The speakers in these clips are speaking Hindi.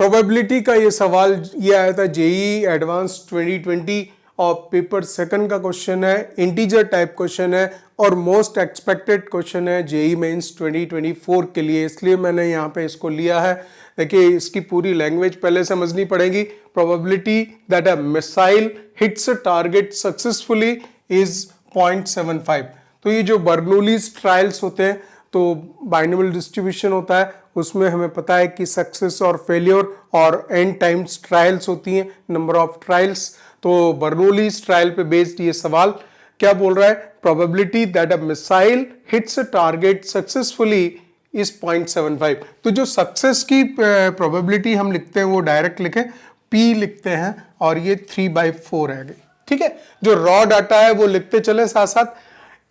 प्रोबेबिलिटी का ये सवाल ये आया था जेईई एडवांस 2020 और पेपर सेकंड का क्वेश्चन है, इंटीजर टाइप क्वेश्चन है और मोस्ट एक्सपेक्टेड क्वेश्चन है जेईई मेंस 2024 के लिए, इसलिए मैंने यहाँ पे इसको लिया है। देखिए इसकी पूरी लैंग्वेज पहले समझनी पड़ेगी। Probability that a missile hits a target successfully is 0.75। तो ये जो बर्नौलीज ट्रायल्स होते हैं तो बाइनोमियल डिस्ट्रीब्यूशन होता है, उसमें हमें पता है कि सक्सेस और फेलियर और एन टाइम्स ट्रायल्स होती हैं, नंबर ऑफ ट्रायल्स। तो बर्नौलीज ट्रायल पे बेस्ड ये सवाल क्या बोल रहा है, probability that a missile hits a target successfully is 0.75। तो जो सक्सेस की प्रोबेबिलिटी हम लिखते हैं वो डायरेक्ट लिखें, P लिखते हैं और ये 3/4 है। ठीक है, जो रॉ डाटा है वो लिखते चले साथ साथ।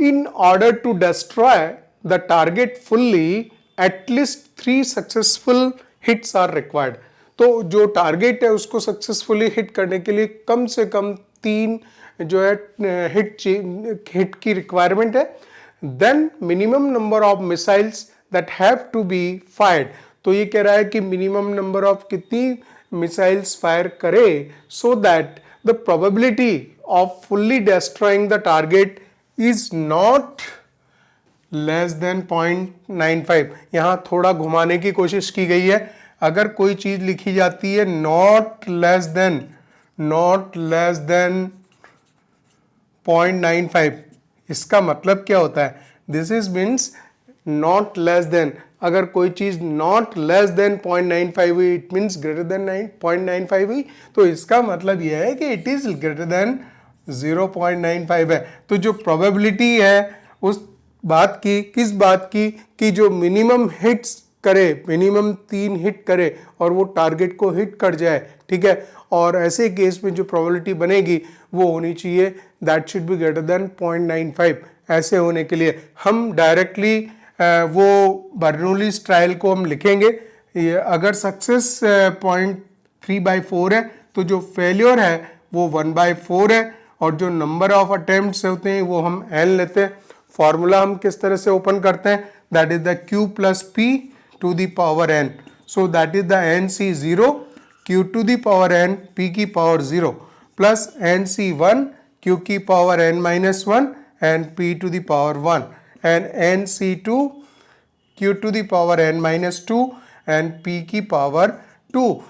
In order to destroy the target fully at least 3 successful hits are required. तो जो टारगेट है उसको सक्सेसफुली हिट करने के लिए कम से कम 3 जो है हिट की रिक्वायरमेंट है। Then minimum number of missiles that have to be fired. तो ये कह रहा है कि मिनिमम नंबर ऑफ कितनी मिसाइल्स फायर करे so that the probability of fully destroying the target is not less than 0.95। यहां थोड़ा घुमाने की कोशिश की गई है। अगर कोई चीज लिखी जाती है नॉट लेस देन 0.95, इसका मतलब क्या होता है, this is means not less then. अगर कोई चीज नॉट लेस देन 0.95 हुई इट मीन्स ग्रेटर देन 0.95 हुई, तो इसका मतलब यह है कि इट इज ग्रेटर देन 0.95 है। तो जो प्रोबेबिलिटी है उस बात की, किस बात की, कि जो मिनिमम हिट्स करे, मिनिमम 3 हिट करे और वो टारगेट को हिट कर जाए। ठीक है, और ऐसे केस में जो प्रोबेबिलिटी बनेगी वो होनी चाहिए that should be greater then 0.95। ऐसे होने के लिए हम डायरेक्टली वो बर्नौलीज ट्रायल को हम लिखेंगे। ये अगर सक्सेस 0.3/4 है तो जो फेलियर है वो 1/4 है, और जो नंबर ऑफ अटेम्प्ट्स होते हैं वो हम n लेते हैं। फॉर्मूला हम किस तरह से ओपन करते हैं, that is the q plus p to the power n। So that is the nc0 q to the power n p की पावर 0 प्लस nc1 q की power n-1 and p to the power 1 and nc2 q to the power n-2 and p की पावर 2।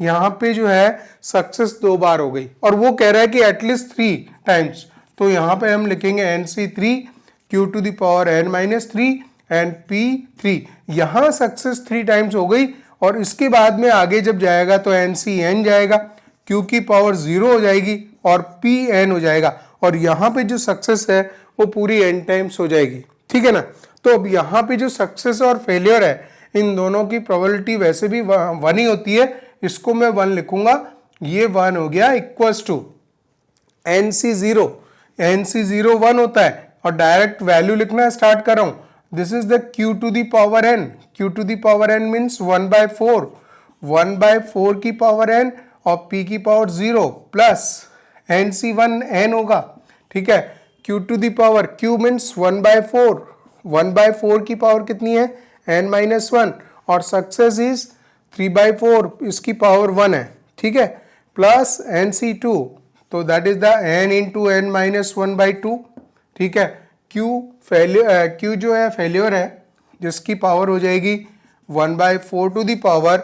यहाँ पे जो है सक्सेस 2 बार हो गई और वो कह रहा है कि एटलीस्ट 3 टाइम्स। तो यहाँ पे हम लिखेंगे nc3 q to the power n-3 and p3। यहाँ सक्सेस 3 टाइम्स हो गई और इसके बाद में आगे जब जाएगा तो ncn जाएगा, q की पावर 0 हो जाएगी और pn हो जाएगा, और यहाँ पे जो सक्सेस है वो पूरी n टाइम्स हो जाएगी। ठीक है ना। तो अब यहाँ पे जो सक्सेस और फेलियर है इन दोनों की प्रोबेबिलिटी वैसे भी 1 ही होती है, इसको मैं 1 लिखूंगा, ये 1 हो गया इक्वल्स टू nc0। nc0 1 होता है और डायरेक्ट वैल्यू लिखना स्टार्ट कर रहा हूं, this is the q to the power n। q to the power n means 1/4, 1/4 की पावर n और p की पावर 0 प्लस nc1 n होगा। ठीक है, q to the power q means 1/4, 1/4 की पावर कितनी है n-1 और सक्सेस इज 3/4, इसकी पावर 1 है। ठीक है, प्लस nc2, तो that is the n into n-1/2। ठीक है, q जो है फेलियर है जिसकी पावर हो जाएगी 1/4 टू द पावर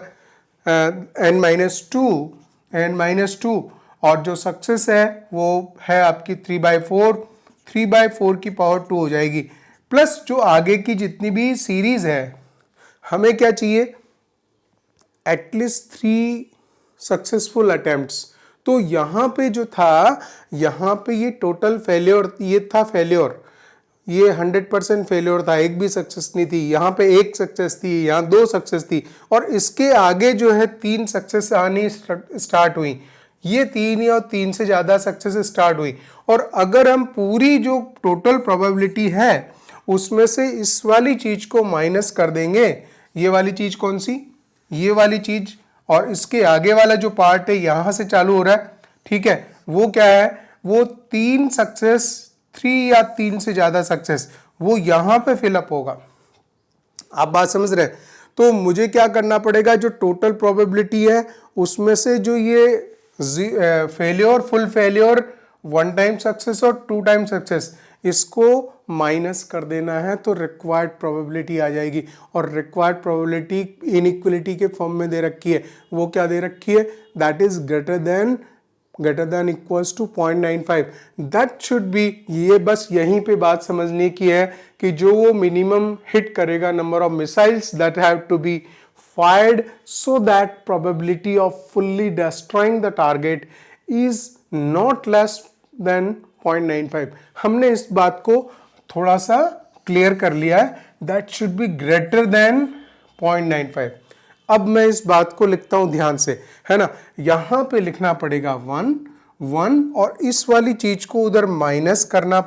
n-2 और जो सक्सेस है वो है आपकी 3/4, 3/4 की पावर 2 हो जाएगी। प्लस जो आगे की जितनी भी सीरीज है हमें क्या चाहिए, एटलीस्ट 3 सक्सेसफुल अटेम्प्ट्स। तो यहाँ पे जो था, यहाँ पे ये टोटल फेलियर, ये था फेलियर, ये 100% फेलियर था, एक भी सक्सेस नहीं थी। यहाँ पे 1 सक्सेस थी, यहाँ 2 सक्सेस थी और इसके आगे जो है 3 सक्सेस आनी स्टार्ट हुई, ये 3 या 3 से ज़्यादा सक्सेस स्टार्ट हुई। और अगर हम पूरी जो टोटल प्रोबेबिलिटी है उसमें से इस वाली चीज़ को माइनस कर देंगे, ये वाली चीज़ कौन सी, ये वाली चीज़, और इसके आगे वाला जो पार्ट है यहाँ से चालू हो रहा है। ठीक है, वो क्या है, वो 3 सक्सेस, 3 या 3 से ज़्यादा सक्सेस वो यहाँ पे फिलअप होगा। आप बात समझ रहे हैं। तो मुझे क्या करना पड़ेगा, जो टोटल प्रोबेबिलिटी है उसमें से जो ये failure, full failure, 1 time success और 2 टाइम सक्सेस, इसको माइनस कर देना है तो रिक्वायर्ड प्रोबेबिलिटी आ जाएगी। और रिक्वायर्ड प्रोबेबिलिटी इनइक्वलिटी के फॉर्म में दे रखी है, वो क्या दे रखी है, that is greater than equals to 0.95। That should be, ये बस यहीं पे बात समझने की है कि जो वो मिनिमम हिट करेगा number of missiles that have to be fired so that probability of fully destroying the target is not less than 0.95। हमने इस बात को थोड़ा सा क्लियर कर लिया है, that should be greater than 0.95। अब मैं इस बात को लिखता हूं ध्यान से, है ना, यहां पे लिखना पड़ेगा 1 और इस वाली चीज को उधर माइनस करना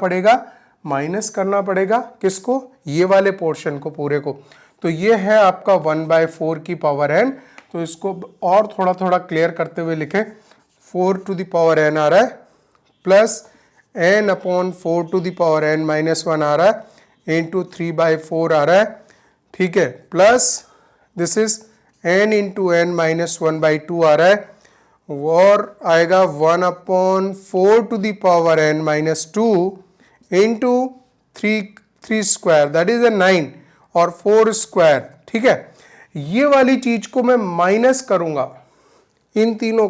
पड़ेगा किसको, ये वाले पोर्शन को पूरे को। तो ये है आपका 1/4 की पावर n। तो इसको और थोड़ा थोड़ा क्लियर करते हुए लिखें, 4 टू द पावर n आ रहा है plus n upon 4 to the power n minus 1 आ रहा है इंटू 3/4 आ रहा है, ठीक है, plus this is n into n minus 1/2 आ रहा है, और आएगा 1 upon 4 to the power n minus 2 into 3 square that is 9 और 4 स्क्वायर, ठीक है। ये वाली चीज को मैं माइनस करूंगा, इन तीनों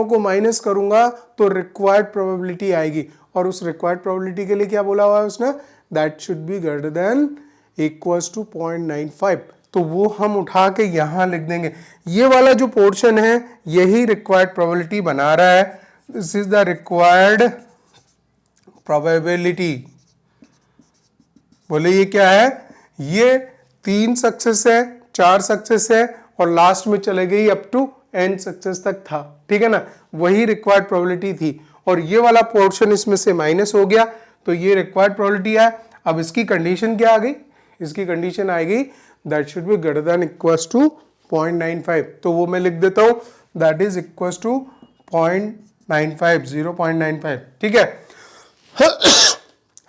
को माइनस करूंगा तो रिक्वायर्ड प्रोबेबिलिटी आएगी। और उस रिक्वायर्ड प्रोबेबिलिटी के लिए क्या बोला हुआ है उसने, that should be greater than equals to 0.95। तो वो हम उठा के यहां लिख देंगे। ये वाला जो पोर्शन है यही रिक्वायर्ड प्रोबेबिलिटी बना रहा है। This is the required probability. बोले ये क्या है, ये 3 सक्सेस है, 4 सक्सेस है और लास्ट में चले गई अप टू n सक्सेस तक था, ठीक है ना, वही रिक्वायर्ड प्रोबेबिलिटी थी। और ये वाला पोर्शन इसमें से माइनस हो गया तो ये रिक्वायर्ड प्रोबेबिलिटी है। अब इसकी कंडीशन क्या आ गई, इसकी कंडीशन आएगी that should be greater than equals to 0.95। तो वो मैं लिख देता हूं, दैट इज इक्वल्स टू 0.95, ठीक है।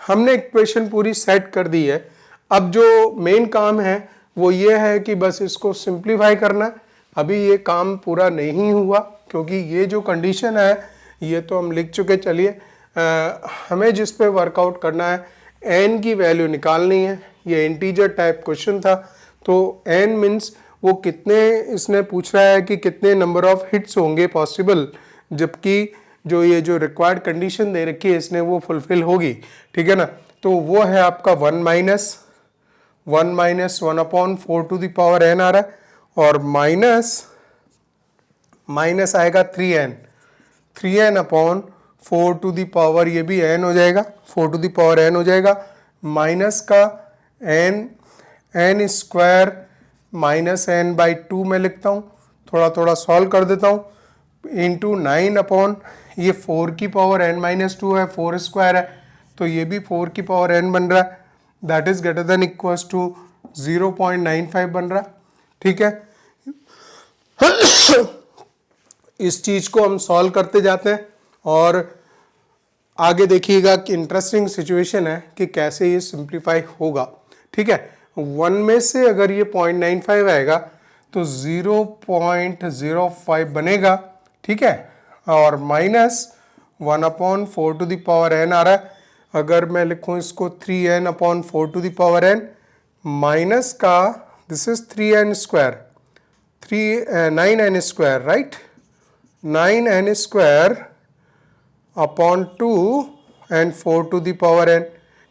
हमने इक्वेशन पूरी सेट कर दी है। अब जो मेन काम है वो ये है कि बस इसको सिंप्लीफाई करना। अभी ये काम पूरा नहीं हुआ क्योंकि ये जो कंडीशन है ये तो हम लिख चुके। चलिए हमें जिस पे वर्कआउट करना है, n की वैल्यू निकालनी है। ये इंटीजर टाइप क्वेश्चन था, तो n मीन्स वो कितने, इसने पूछ रहा है कि कितने नंबर ऑफ हिट्स होंगे पॉसिबल, जबकि जो ये जो रिक्वायर्ड कंडीशन दे रखी है इसने वो फुलफिल होगी, ठीक है ना। तो वो है आपका 1 minus 1 upon 4 to the power n आ रहा है और माइनस आएगा 3n upon 4 to the power, ये भी n हो जाएगा, 4 टू द पावर n हो जाएगा, माइनस का n स्क्वायर माइनस n/2 में लिखता हूँ, थोड़ा थोड़ा सॉल्व कर देता हूँ, इंटू 9 अपॉन ये 4 की पावर n माइनस 2 है, 4 स्क्वायर है तो ये भी 4 की पावर n बन रहा है, that is greater than equals to 0.95 बन रहा है, ठीक है। इस चीज को हम सॉल्व करते जाते हैं और आगे देखिएगा कि इंटरेस्टिंग सिचुएशन है कि कैसे ये सिंप्लीफाई होगा, ठीक है। 1 में से अगर ये 0.95 आएगा तो 0.05 बनेगा, ठीक है, और minus 1 upon 4 to the power n आ रहा है। अगर मैं लिखूं इसको 3n upon 4 to the power n minus का, this is 3n square, 9n square, right, 9n square upon 2 and 4 to the power n,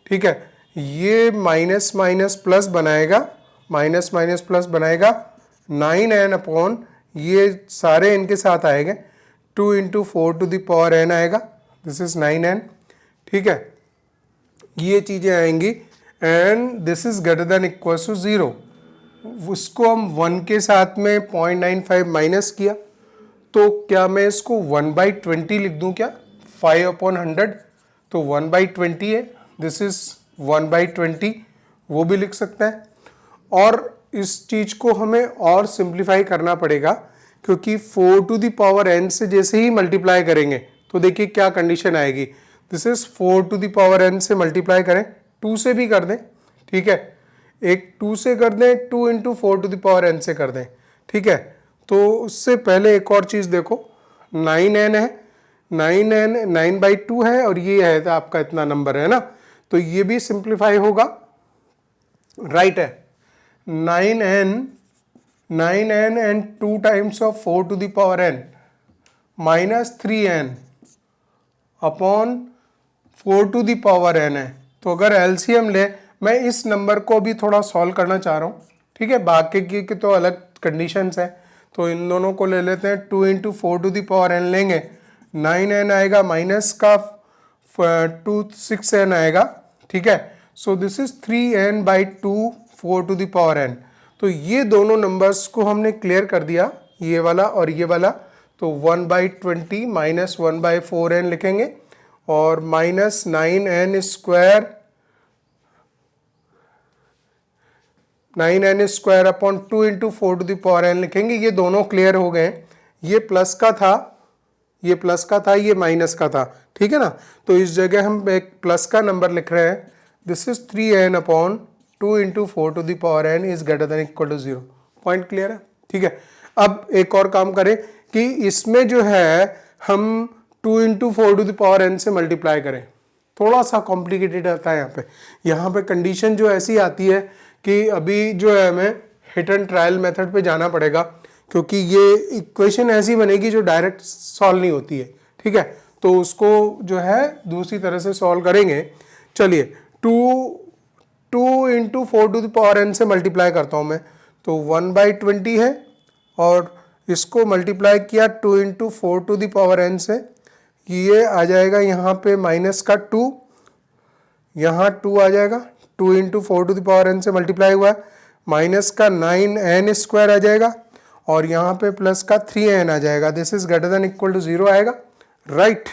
ठीक है। ये माइनस माइनस प्लस बनाएगा, माइनस माइनस प्लस बनाएगा, 9n अपॉन ये सारे इनके साथ आएंगे, 2 into 4 to the power n आएगा, दिस इज 9n, ठीक है, ये चीजें आएंगी and this is greater than equal to 0। उसको हम 1 के साथ में 0.95 माइनस किया तो क्या मैं इसको 1/20 लिख दूं क्या, 5/100, तो 1/20 है, दिस इज 1/20, वो भी लिख सकते हैं। और इस चीज को हमें और सिंप्लीफाई करना पड़ेगा क्योंकि 4 टू द पावर n से जैसे ही मल्टीप्लाई करेंगे तो देखिए क्या कंडीशन आएगी, this is 4 to the power n से मल्टीप्लाई करें, 2 से भी कर दें, ठीक है, एक 2 से कर दें, 2 into 4 to the power n से कर दें, ठीक है। तो उससे पहले एक और चीज़ देखो, 9n है, 9n 9/2 है और ये है तो आपका इतना नंबर है ना, तो ये भी सिंप्लीफाई होगा, राइट है। 9n and 2 times of 4 to the power n minus 3n upon 4 to the power n है। तो अगर एलसीएम ले, मैं इस नंबर को भी थोड़ा सॉल्व करना चाह रहा हूँ, ठीक है, बाकी की तो अलग कंडीशंस है, तो इन दोनों को ले लेते हैं। 2 into 4 to the power n लेंगे, 9n आएगा, माइनस का 2 6n आएगा, ठीक है। So this is 3n/2 4 to the power n। तो ये दोनों नंबर्स को हमने क्लियर कर दिया, ये वाला और ये वाला। तो 1/20 माइनस 1/4n लिखेंगे और minus 9n square upon 2 into 4 to the power n लिखेंगे। ये दोनों क्लियर हो गए, ये प्लस का था, ये प्लस का था, ये माइनस का था, ठीक है ना। तो इस जगह हम एक प्लस का नंबर लिख रहे हैं, this is 3n upon 2 into 4 to the power n is greater than equal to 0। Point clear है, ठीक है। अब एक और काम करें कि इसमें जो है हम 2 into 4 to the power n से मल्टीप्लाई करें, थोड़ा सा कॉम्प्लिकेटेड आता है यहाँ पे कंडीशन जो ऐसी आती है कि अभी जो है हमें हिट एंड ट्रायल मेथड पे जाना पड़ेगा, क्योंकि ये इक्वेशन ऐसी बनेगी जो डायरेक्ट सॉल्व नहीं होती है, ठीक है। तो उसको जो है दूसरी तरह से सॉल्व करेंगे। चलिए 2 into 4 to the power n से मल्टीप्लाई करता हूँ मैं, तो 1/20 है और इसको मल्टीप्लाई किया 2 into 4 to the power n से, ये आ जाएगा यहाँ पे माइनस का 2, यहाँ 2 आ जाएगा, 2 into 4 to the power n से मल्टीप्लाई हुआ है, माइनस का 9n स्क्वायर आ जाएगा और यहाँ पे प्लस का 3n आ जाएगा, this is greater than equal to 0 आएगा, राइट।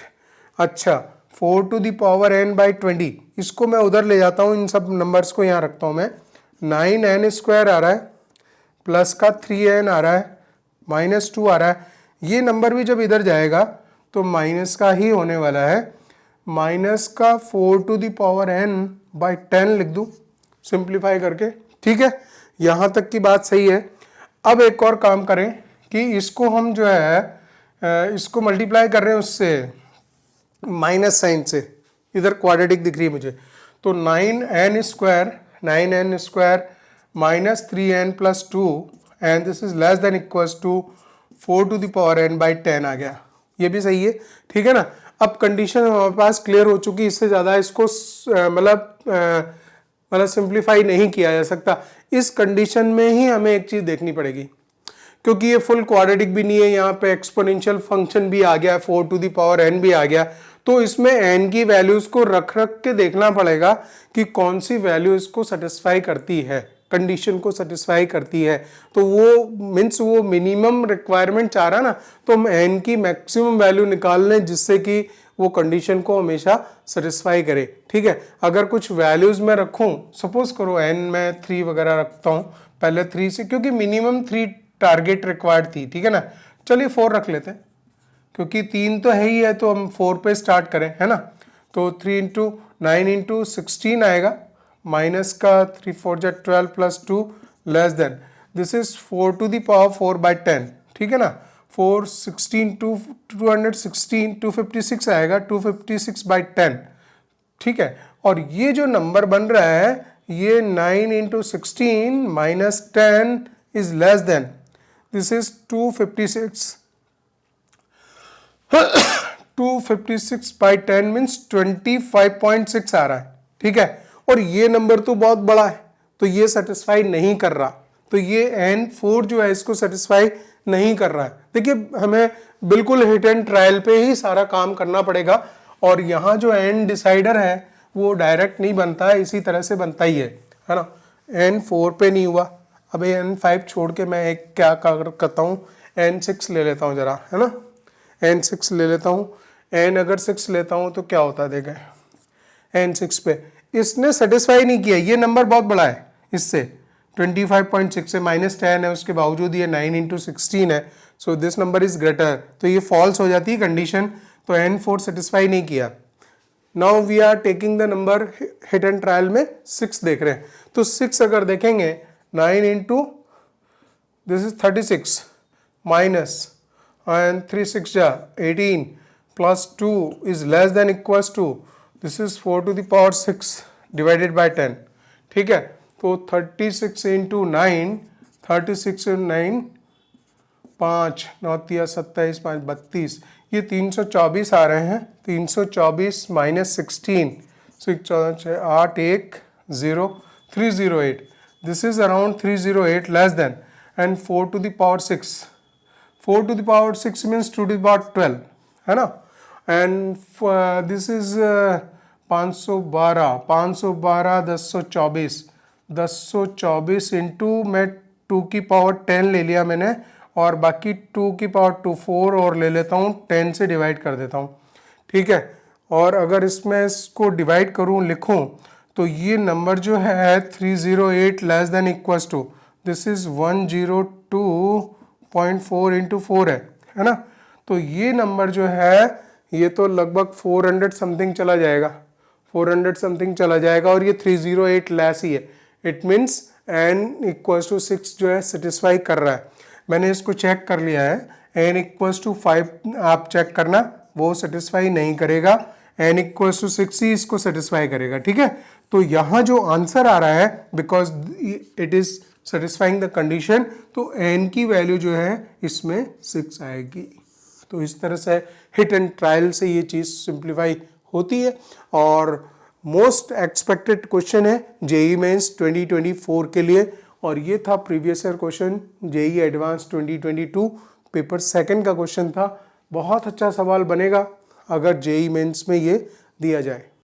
अच्छा 4 टू द पावर n/20, इसको मैं उधर ले जाता हूँ, इन सब नंबर्स को यहाँ रखता हूँ मैं। 9n स्क्वायर आ रहा है, प्लस का 3n आ रहा है, माइनस 2 आ रहा है, ये नंबर भी जब इधर जाएगा तो माइनस का ही होने वाला है, माइनस का 4 टू द पावर n/10 लिख दूँ सिंप्लीफाई करके, ठीक है। यहाँ तक की बात सही है। अब एक और काम करें कि इसको हम जो है इसको मल्टीप्लाई कर रहे हैं उससे, माइनस साइन से, इधर क्वाड्रेटिक दिख रही है मुझे, तो 9n square minus 3n plus 2 and this is less than equals to 4 to the power n/10 आ गया, ये भी सही है, ठीक है ना। अब कंडीशन हमारे पास क्लियर हो चुकी, इससे ज़्यादा इसको मतलब सिंप्लीफाई नहीं किया जा सकता। इस कंडीशन में ही हमें एक चीज़ देखनी पड़ेगी, क्योंकि ये फुल क्वाड्रेटिक भी नहीं है, यहाँ पे एक्सपोनेंशियल फंक्शन भी आ गया, 4 टू द पावर n भी आ गया, तो इसमें n की वैल्यूज को रख के देखना पड़ेगा कि कौन सी वैल्यू इसको सेटिस्फाई करती है, कंडीशन को सेटिस्फाई करती है। तो वो मीन्स वो मिनिमम रिक्वायरमेंट चाह रहा ना, तो हम n की मैक्सिमम वैल्यू निकाल लें जिससे कि वो कंडीशन को हमेशा सेटिस्फाई करे, ठीक है। अगर कुछ वैल्यूज में रखूं, सपोज करो n में 3 वगैरह रखता हूं, पहले 3 से, क्योंकि मिनिमम 3 टारगेट रिक्वायर्ड थी, ठीक है ना। चलिए 4 रख लेते हैं, क्योंकि 3 तो है ही है, तो हम 4 पे स्टार्ट करें, है ना। तो 3 इंटू 9 इंटू 16 आएगा, माइनस का 3 4 जा 12 plus 2 less than, this is 4 to the power 4/10, ठीक है ना। 4 16 216 256 आएगा, 256/10, ठीक है। और ये जो नंबर बन रहा है, ये 9 into 16 minus 10 is less than, this is 256 256/10 means 25.6 आ रहा है, ठीक है। और ये नंबर तो बहुत बड़ा है, तो ये सेटिस्फाई नहीं कर रहा, तो ये n4 जो है इसको सेटिस्फाई नहीं कर रहा है। देखिए हमें बिल्कुल हिट एंड ट्रायल पे ही सारा काम करना पड़ेगा, और यहाँ जो n डिसाइडर है वो डायरेक्ट नहीं बनता है, इसी तरह से बनता ही है ना। n4 पे नहीं हुआ, अब n5 छोड़ के मैं एक क्या करता हूँ, n6 ले लेता हूँ जरा, है ना। n6 ले लेता हूँ, n अगर 6 लेता हूँ तो क्या होता है देखें, n6 पे इसने सेटिस्फाई नहीं किया, ये नंबर बहुत बड़ा है, इससे 25.6 से माइनस 10 है, उसके बावजूद ये 9 इंटू 16 है, so this number is greater, तो ये फॉल्स हो जाती है कंडीशन, तो n4 सेटिस्फाई नहीं किया। Now we are taking the number hit and trial में 6 देख रहे हैं, तो 6 अगर देखेंगे 9 into this is 36 minus and 3 6 ja 18 plus 2 is less than equals to this is 4 to the power 6 divided by 10. ठीक है, तो 36 इंटू 9, 36 इंटू 9 5 9 27 5 32, ये 324 आ रहे हैं। 324 minus 16 8 1 0 308, this is around 308 less than and 4 to the power 6, 4 to the power 6 means 2 to the power 12 है ना, एंड दिस इज 512 1024 इंटू मैं 2 की पावर 10 ले लिया मैंने, और बाकी 2 की पावर 2 4 और ले लेता हूँ, 10 से डिवाइड कर देता हूँ। ठीक है, और अगर इसमें इसको डिवाइड करूँ लिखूँ तो ये नंबर जो है 308 less than equals to this is 102.4 into 4 है ना, तो ये नंबर जो है ये तो लगभग 400 समथिंग चला जाएगा, 400 समथिंग चला जाएगा, और ये 308 लेस ही है। It means n equals to 6 जो है सेटिस्फाई कर रहा है। मैंने इसको चेक कर लिया है, n इक्वल्स टू 5 आप चेक करना, वो सेटिस्फाई नहीं करेगा, n इक्वल्स टू 6 ही इसको सेटिस्फाई करेगा। ठीक है, तो यहाँ जो आंसर आ रहा है because it is satisfying the condition, तो n की वैल्यू जो है इसमें 6 आएगी। तो इस तरह से हिट एंड ट्रायल से ये चीज़ सिंप्लीफाई होती है, और मोस्ट एक्सपेक्टेड क्वेश्चन है जेई मेंस 2024 के लिए, और ये था previous year question JEE advance 2022 paper 2 का क्वेश्चन था। बहुत अच्छा सवाल बनेगा अगर जेई मेंस में ये दिया जाए।